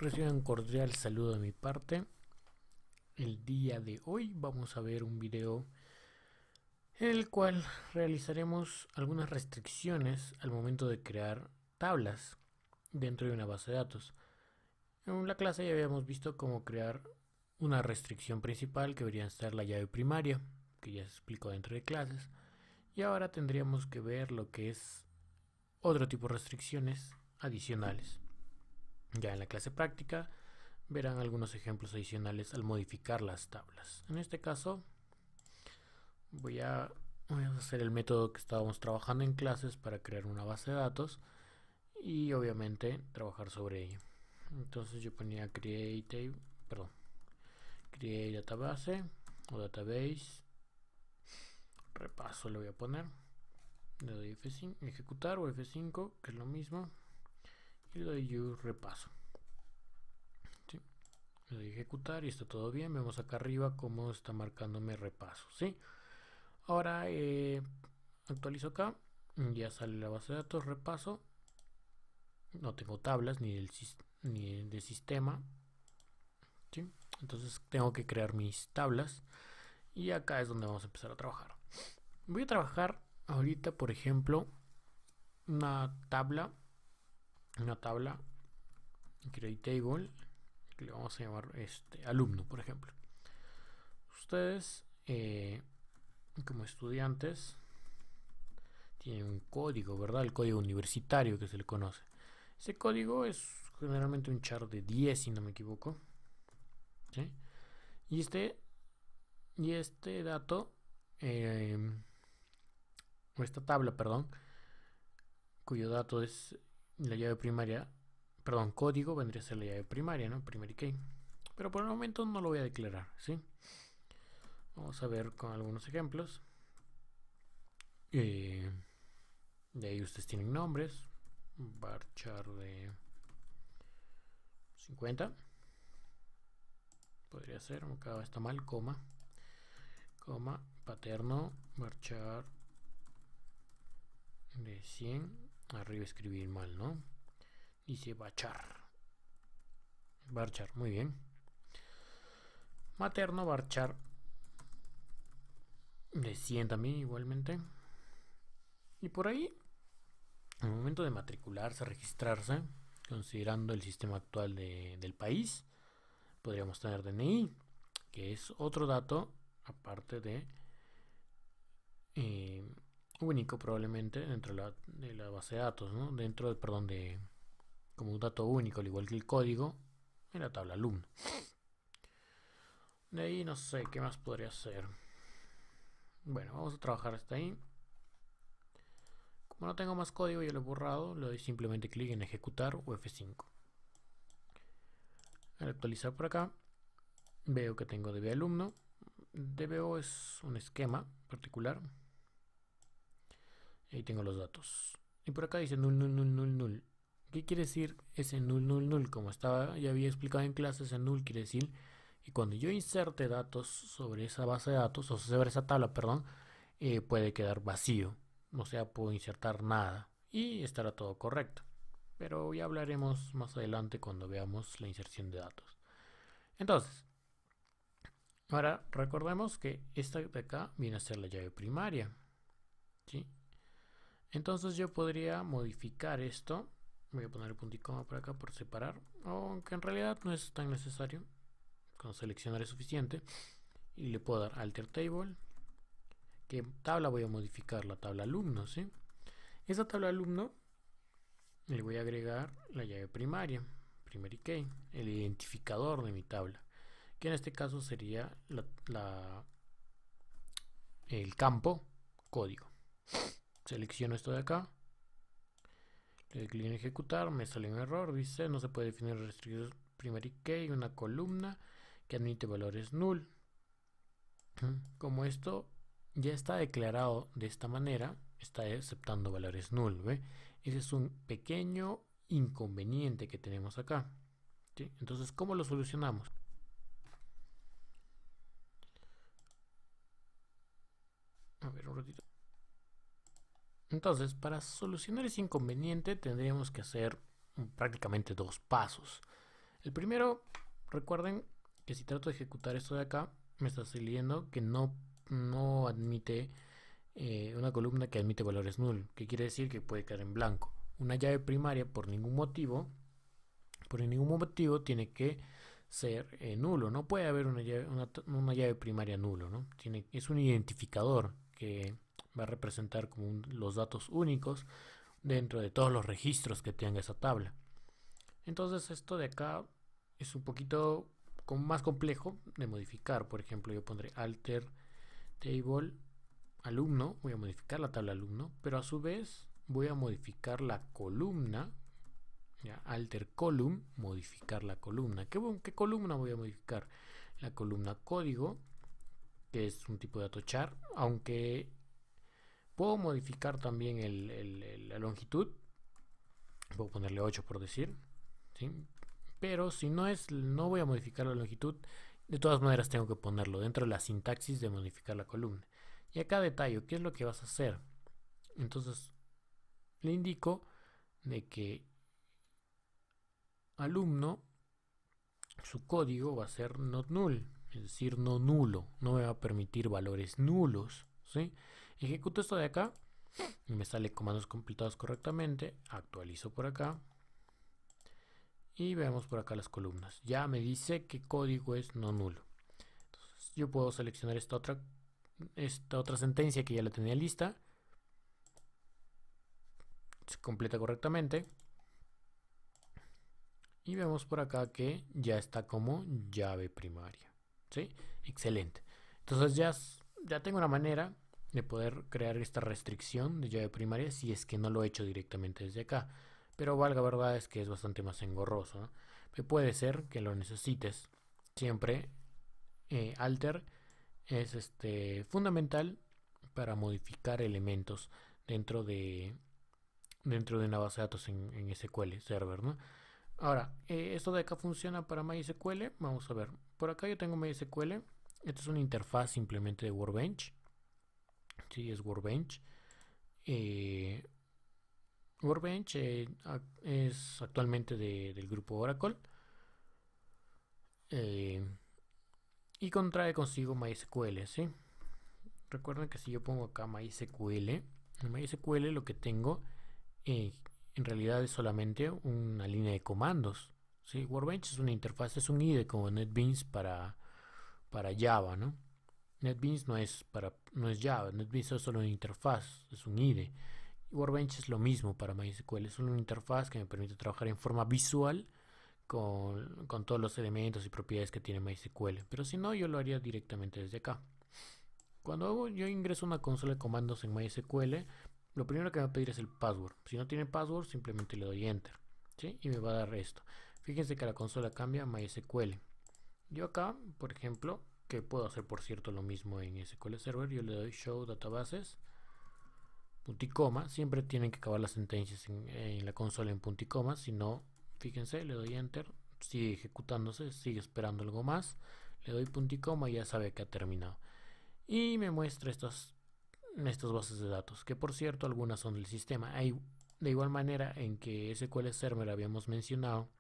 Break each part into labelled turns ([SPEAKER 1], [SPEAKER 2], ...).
[SPEAKER 1] Reciban un cordial saludo de mi parte. El día de hoy vamos a ver un video en el cual realizaremos algunas restricciones al momento de crear tablas dentro de una base de datos. En la clase ya habíamos visto cómo crear una restricción principal que debería ser la llave primaria, que ya se explicó dentro de clases. Y ahora tendríamos que ver lo que es otro tipo de restricciones adicionales. Ya en la clase práctica verán algunos ejemplos adicionales al modificar las tablas. En este caso voy a hacer el método que estábamos trabajando en clases para crear una base de datos y obviamente trabajar sobre ello. Entonces yo ponía create database o database, repaso le voy a poner, le doy F5, ejecutar o F5, que es lo mismo, y le doy use repaso. Le doy ejecutar y está todo bien. Vemos acá arriba cómo está marcándome repaso, ¿sí? Ahora actualizo acá, ya sale la base de datos, repaso. No tengo tablas ni de sistema, ¿sí? Entonces tengo que crear mis tablas y acá es donde vamos a empezar a trabajar. Voy a trabajar ahorita, por ejemplo, una tabla create table, que le vamos a llamar alumno, por ejemplo. Ustedes como estudiantes tienen un código, ¿verdad? El código universitario que se le conoce. Ese código es generalmente un char de 10, si no me equivoco, ¿sí? Y este dato, o esta tabla, perdón, cuyo dato es la llave primaria, perdón, código vendría a ser la llave primaria, ¿no? Primary key. Pero por el momento no lo voy a declarar, ¿sí? Vamos a ver con algunos ejemplos. De ahí ustedes tienen nombres. Varchar de 50. Podría ser, acá está mal, coma. Paterno, varchar de 100. Arriba escribir mal, ¿no? Dice varchar. Muy bien. Materno, varchar de 100 también, igualmente. Y por ahí, al momento de matricularse, registrarse, considerando el sistema actual del país, podríamos tener DNI, que es otro dato aparte de único probablemente dentro de la base de datos, ¿no? Como un dato único, al igual que el código, en la tabla alumno. De ahí no sé qué más podría hacer. Bueno, vamos a trabajar hasta ahí. Como no tengo más código, ya lo he borrado, le doy simplemente clic en ejecutar o F5. Al actualizar por acá, veo que tengo DB alumno. DBO es un esquema particular. Ahí tengo los datos. Y por acá dice null, null, null, null, null. ¿Qué quiere decir ese null, null, null? Como ya había explicado en clase, ese null quiere decir que cuando yo inserte datos sobre esa base de datos, o sobre esa tabla, perdón, puede quedar vacío. O sea, puedo insertar nada y estará todo correcto. Pero ya hablaremos más adelante cuando veamos la inserción de datos. Entonces, ahora recordemos que esta de acá viene a ser la llave primaria, ¿sí? Entonces yo podría modificar esto. Voy a poner el punto y coma por acá por separar, aunque en realidad no es tan necesario. Con seleccionar es suficiente. Y le puedo dar alter table. ¿Qué tabla voy a modificar? La tabla alumno, ¿sí? Esa tabla alumno le voy a agregar la llave primaria, primary key, el identificador de mi tabla, que en este caso sería el campo código. Selecciono esto de acá, le doy clic en ejecutar, me sale un error, dice no se puede definir restricción primary key, una columna que admite valores null. Como esto ya está declarado de esta manera, está aceptando valores null, ¿ve? Ese es un pequeño inconveniente que tenemos acá, ¿sí? Entonces, ¿cómo lo solucionamos? A ver, un ratito. Entonces, para solucionar ese inconveniente tendríamos que hacer prácticamente dos pasos. El primero, recuerden que si trato de ejecutar esto de acá, me está saliendo que no admite una columna que admite valores null, que quiere decir que puede quedar en blanco. Una llave primaria por ningún motivo tiene que ser nulo. No puede haber una llave primaria nulo, ¿no? Es un identificador que va a representar como los datos únicos dentro de todos los registros que tenga esa tabla. Entonces esto de acá es un poquito más complejo de modificar. Por ejemplo, yo pondré alter table alumno, voy a modificar la tabla alumno, pero a su vez voy a modificar la columna, ¿ya? Alter column, modificar la columna. ¿Qué columna voy a modificar? La columna código, que es un tipo de dato char, aunque puedo modificar también la longitud, puedo ponerle 8 por decir, ¿sí? Pero si no voy a modificar la longitud, de todas maneras tengo que ponerlo dentro de la sintaxis de modificar la columna. Y acá detallo, ¿qué es lo que vas a hacer? Entonces le indico de que alumno, su código va a ser not null, es decir, no nulo, no me va a permitir valores nulos, ¿sí? Ejecuto esto de acá y me sale comandos completados correctamente, actualizo por acá y vemos por acá las columnas. Ya me dice que código es no nulo. Entonces yo puedo seleccionar esta otra sentencia que ya la tenía lista, se completa correctamente y vemos por acá que ya está como llave primaria, ¿sí? Excelente. Entonces ya tengo una manera de poder crear esta restricción de llave primaria si es que no lo he hecho directamente desde acá, pero valga verdad es que es bastante más engorroso, ¿no? Pero puede ser que lo necesites. Siempre alter es fundamental para modificar elementos dentro de una base de datos en SQL Server, ¿no? Ahora, esto de acá funciona para MySQL. Vamos a ver. Por acá yo tengo MySQL. Esta es una interfaz simplemente de Workbench. Sí, es Workbench. Workbench es actualmente del grupo Oracle. Y contrae consigo MySQL, ¿sí? Recuerden que si yo pongo acá MySQL, en MySQL lo que tengo en realidad es solamente una línea de comandos, ¿sí? Workbench es una interfaz, es un IDE como NetBeans para Java, ¿no? NetBeans no es Java, NetBeans es solo una interfaz, es un IDE. Workbench es lo mismo para MySQL, es una interfaz que me permite trabajar en forma visual con todos los elementos y propiedades que tiene MySQL, pero si no, yo lo haría directamente desde acá. Cuando yo ingreso una consola de comandos en MySQL, lo primero que me va a pedir es el password. Si no tiene password, simplemente le doy enter, ¿sí? Y me va a dar esto. Fíjense que la consola cambia a MySQL. Yo acá, por ejemplo, que puedo hacer por cierto lo mismo en SQL Server, yo le doy show databases, punto y coma. Siempre tienen que acabar las sentencias en la consola en punto y coma. Si no, fíjense, le doy enter, sigue ejecutándose, sigue esperando algo más. Le doy punto y coma y ya sabe que ha terminado. Y me muestra estas bases de datos, que por cierto algunas son del sistema. Hay, de igual manera en que SQL Server habíamos mencionado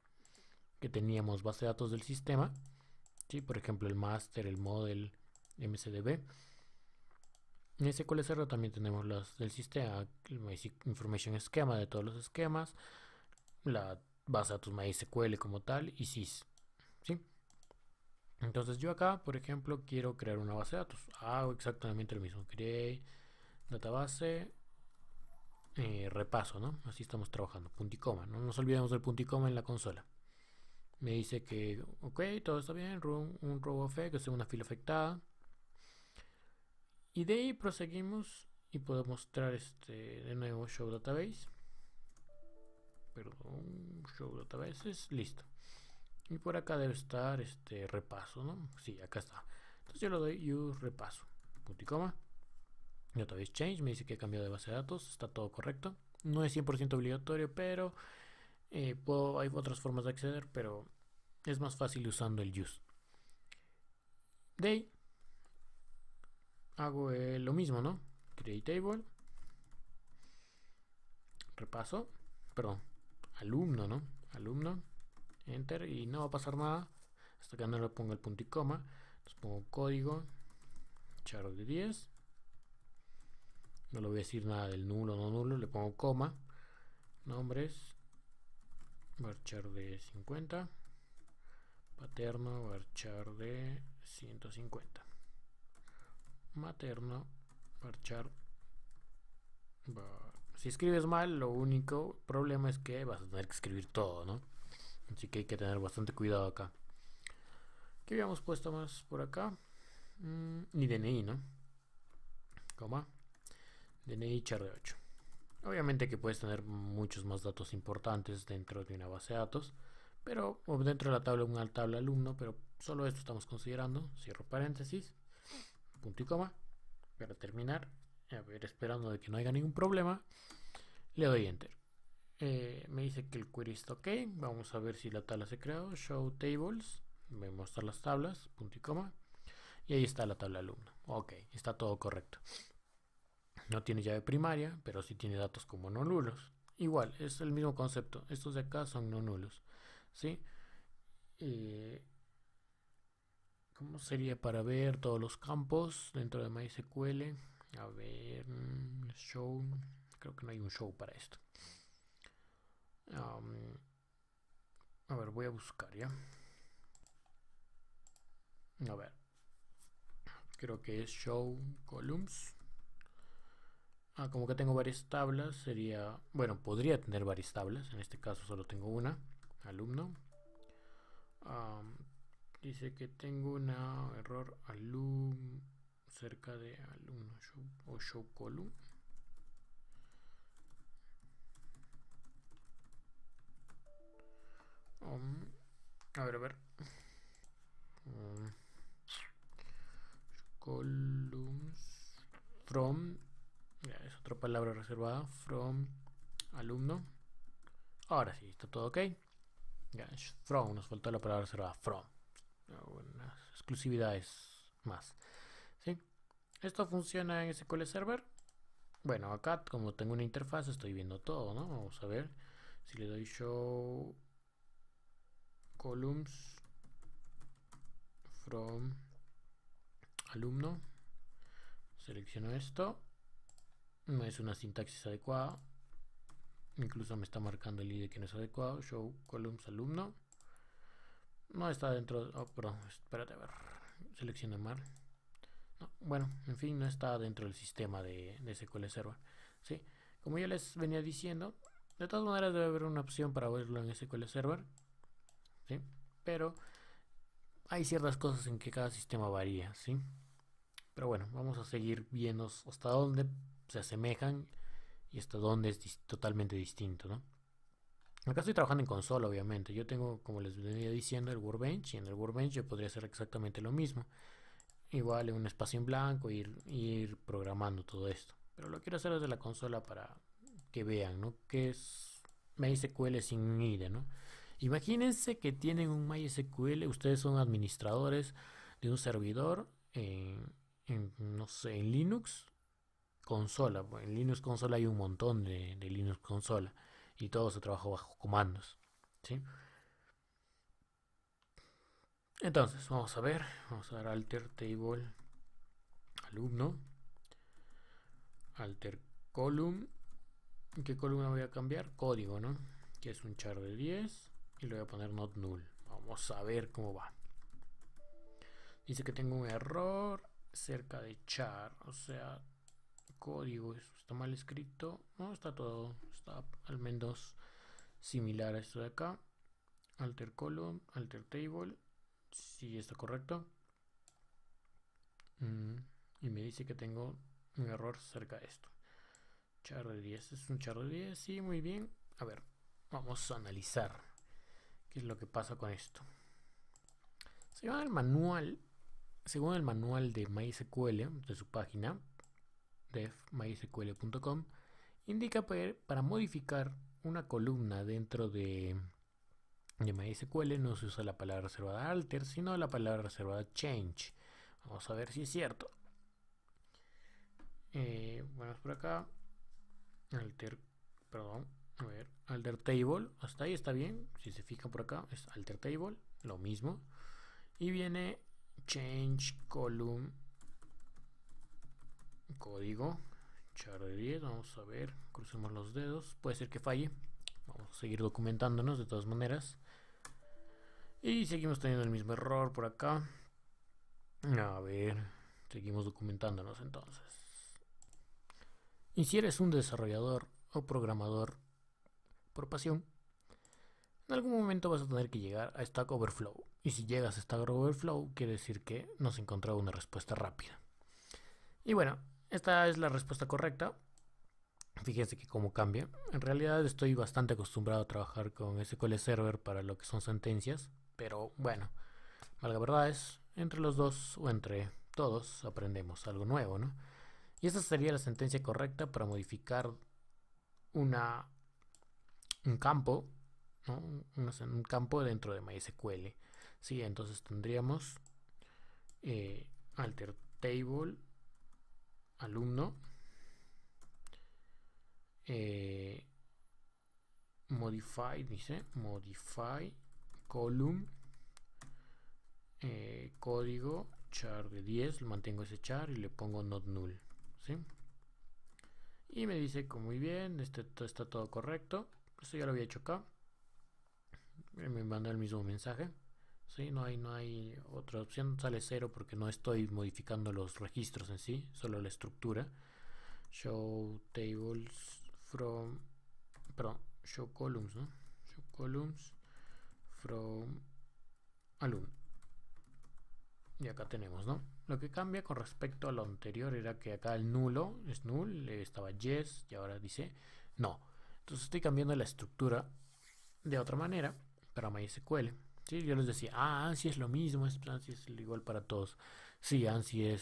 [SPEAKER 1] que teníamos base de datos del sistema, ¿sí? Por ejemplo el master, el model, MCDB. En SQL Server también tenemos las del sistema, el Information Schema de todos los esquemas, la base de datos MySQL como tal y sys, ¿sí? Entonces yo acá, por ejemplo, quiero crear una base de datos. Hago exactamente lo mismo. Create database, repaso, ¿no? Así estamos trabajando. Punto y coma. No nos olvidemos del punto y coma en la consola. Me dice que, ok, todo está bien. Un row of que es una fila afectada. Y de ahí proseguimos y puedo mostrar de nuevo show database. Perdón, show databases, listo. Y por acá debe estar repaso, ¿no? Sí, acá está. Entonces yo le doy use repaso, punto y coma. Database change, me dice que he cambiado de base de datos, está todo correcto. No es 100% obligatorio, pero hay otras formas de acceder, pero es más fácil usando el use. De ahí hago lo mismo, ¿no? Create table, repaso, perdón, alumno, ¿no? Alumno, enter, y no va a pasar nada hasta que no le ponga el punto y coma. Entonces pongo código char de 10, no le voy a decir nada del nulo, no nulo, le pongo coma, nombres varchar de 50, paterno varchar de 150, materno varchar. Si escribes mal, lo único problema es que vas a tener que escribir todo, ¿no? Así que hay que tener bastante cuidado acá. ¿Qué habíamos puesto más por acá? Ni DNI, ¿no? Coma. DNI char de 8. Obviamente que puedes tener muchos más datos importantes dentro de una base de datos, pero o dentro de la tabla una tabla alumno, pero solo esto estamos considerando. Cierro paréntesis, punto y coma, para terminar. A ver, esperando de que no haya ningún problema, le doy enter. Me dice que el query está ok. Vamos a ver si la tabla se creó. Show tables, me muestra las tablas, punto y coma, y ahí está la tabla alumno. Ok, está todo correcto. No tiene llave primaria, pero sí tiene datos como no nulos. Igual, es el mismo concepto. Estos de acá son no nulos, ¿sí? ¿Cómo sería para ver todos los campos dentro de MySQL? A ver, show. Creo que no hay un show para esto. A ver, voy a buscar ya. A ver, creo que es show columns. Como que tengo varias tablas, sería, bueno, podría tener varias tablas, en este caso solo tengo una, alumno. Dice que tengo una error alum cerca de alumno show o show column. A ver. Columns from, ya, es otra palabra reservada, from alumno. Ahora sí, está todo ok. Ya, from, nos faltó la palabra reservada, from. Unas exclusividades más. ¿Sí? Esto funciona en SQL Server. Bueno, acá como tengo una interfaz estoy viendo todo, ¿no? Vamos a ver si le doy show columns from alumno, selecciono esto, no es una sintaxis adecuada, incluso me está marcando el ID que no es adecuado. Show columns alumno no está dentro, perdón, espérate, a ver, seleccioné mal. No, bueno, en fin, no está dentro del sistema de SQL Server. ¿Sí? Como ya les venía diciendo, de todas maneras debe haber una opción para verlo en SQL Server, ¿sí? Pero hay ciertas cosas en que cada sistema varía, ¿sí? Pero bueno, vamos a seguir viendo hasta dónde se asemejan y hasta dónde es totalmente distinto, ¿no? Acá estoy trabajando en consola, obviamente. Yo tengo, como les venía diciendo, el Workbench, y en el Workbench yo podría hacer exactamente lo mismo. Igual en un espacio en blanco, ir programando todo esto. Pero lo quiero hacer desde la consola para que vean, ¿no? Que es MySQL sin IDE, ¿no? Imagínense que tienen un MySQL, ustedes son administradores de un servidor no sé, en Linux consola. En Linux consola hay un montón de Linux consola y todo se trabaja bajo comandos, ¿sí? Entonces, vamos a dar alter table alumno, alter column. ¿Qué columna voy a cambiar? Código, ¿no? Que es un char de 10 y le voy a poner not null. Vamos a ver cómo va. Dice que tengo un error cerca de char, o sea, código está mal escrito. No, está todo, está al menos similar a esto de acá. Alter column, alter table, sí está correcto. Y me dice que tengo un error cerca de esto. Char de 10, es un char de 10, sí, muy bien. A ver, vamos a analizar qué es lo que pasa con esto. Según el manual de MySQL de su página dev.mysql.com, indica que para modificar una columna dentro de MySQL no se usa la palabra reservada alter, sino la palabra reservada change. Vamos a ver si es cierto. Bueno, es por acá. Alter, perdón, a ver. alter table, hasta ahí está bien. Si se fijan por acá es alter table, lo mismo. Y viene change column código char de 10. Vamos a ver, crucemos los dedos, puede ser que falle. Vamos a seguir documentándonos de todas maneras. Y seguimos teniendo el mismo error por acá. A ver, seguimos documentándonos entonces. Y si eres un desarrollador o programador por pasión, en algún momento vas a tener que llegar a Stack Overflow. Y si llegas a Stack Overflow, quiere decir que nos encontró una respuesta rápida. Y bueno, esta es la respuesta correcta. Fíjense que cómo cambia. En realidad estoy bastante acostumbrado a trabajar con SQL Server para lo que son sentencias. Pero bueno, valga verdades, entre los dos o entre todos aprendemos algo nuevo, ¿no? Y esa sería la sentencia correcta para modificar un campo, ¿no? Un campo dentro de MySQL. Sí, entonces tendríamos alter table alumno modify, dice modify column código char de 10, mantengo ese char y le pongo not null, ¿sí? Y me dice que muy bien, está todo correcto. Esto ya lo había hecho acá. Me manda el mismo mensaje. ¿Sí? No hay otra opción. Sale 0 porque no estoy modificando los registros en sí, solo la estructura. Show tables from... Perdón, show columns, ¿no? Show columns from alumno. Y acá tenemos, ¿no? Lo que cambia con respecto a lo anterior era que acá el nulo es null, estaba yes y ahora dice no. Entonces estoy cambiando la estructura de otra manera para MySQL. ¿Sí? Yo les decía, ANSI es lo mismo, ANSI es igual para todos. Sí, ANSI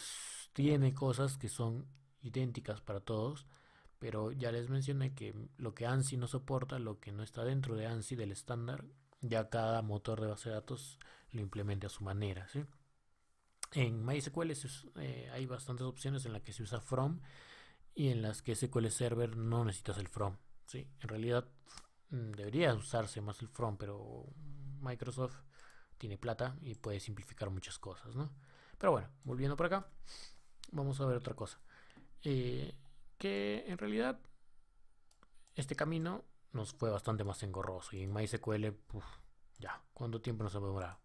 [SPEAKER 1] tiene cosas que son idénticas para todos, pero ya les mencioné que lo que ANSI no soporta, lo que no está dentro de ANSI del estándar, ya cada motor de base de datos lo implementa a su manera, ¿sí? En MySQL hay bastantes opciones en las que se usa from y en las que SQL Server no necesitas el from, ¿sí? En realidad debería usarse más el from, pero Microsoft tiene plata y puede simplificar muchas cosas, ¿no? Pero bueno, volviendo por acá, vamos a ver otra cosa. Que en realidad este camino nos fue bastante más engorroso y en MySQL, ya, ¿cuánto tiempo nos ha demorado?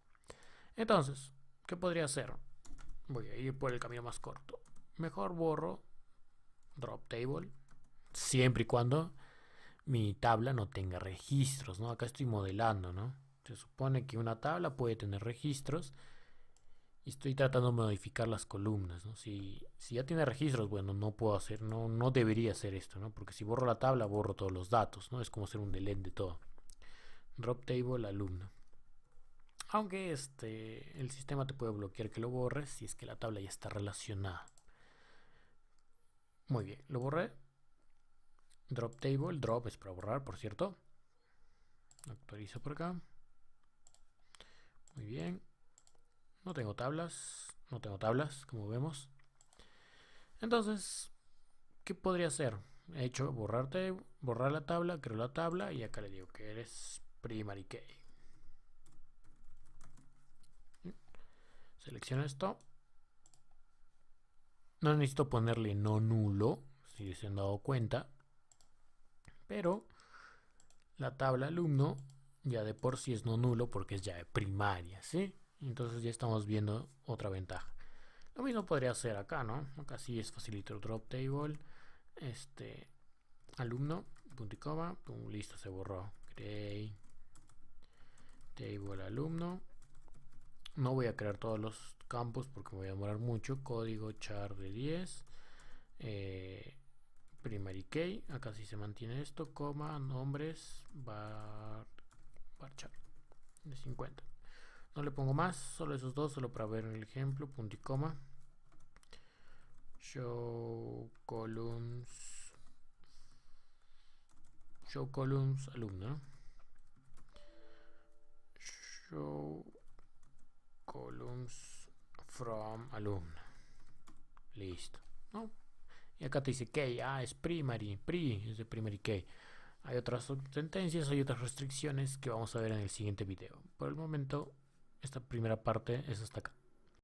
[SPEAKER 1] Entonces, ¿qué podría hacer? Voy a ir por el camino más corto. Mejor borro drop table, siempre y cuando mi tabla no tenga registros, ¿no? Acá estoy modelando, ¿no? Se supone que una tabla puede tener registros y estoy tratando de modificar las columnas, ¿no? Si ya tiene registros, bueno, no puedo hacer, no debería hacer esto, ¿no? Porque si borro la tabla, borro todos los datos, ¿no? Es como hacer un delete de todo. Drop table alumno. Aunque el sistema te puede bloquear que lo borres si es que la tabla ya está relacionada. Muy bien, lo borré. Drop table, drop es para borrar, por cierto. Actualizo por acá. Muy bien. No tengo tablas, como vemos. Entonces, ¿qué podría hacer? He hecho borrar la tabla, creo la tabla y acá le digo que eres primary key. Selecciono esto. No necesito ponerle no nulo, si se han dado cuenta. Pero la tabla alumno ya de por sí es no nulo porque es ya de primaria, ¿sí? Entonces ya estamos viendo otra ventaja. Lo mismo podría hacer acá, ¿no? Acá sí es facilito. Drop table, alumno, punto y coma, listo, se borró. Create table alumno. No voy a crear todos los campos porque me voy a demorar mucho. Código char de 10. Primary key. Acá sí se mantiene esto. Coma, nombres, varchar de 50. No le pongo más, solo esos dos, solo para ver el ejemplo. Punto y coma. Show columns alumno. Show columns from alumno. Listo, ¿no? Y acá te dice key, es primary, es de primary key. Hay otras sentencias, hay otras restricciones que vamos a ver en el siguiente video. Por el momento, esta primera parte es hasta acá.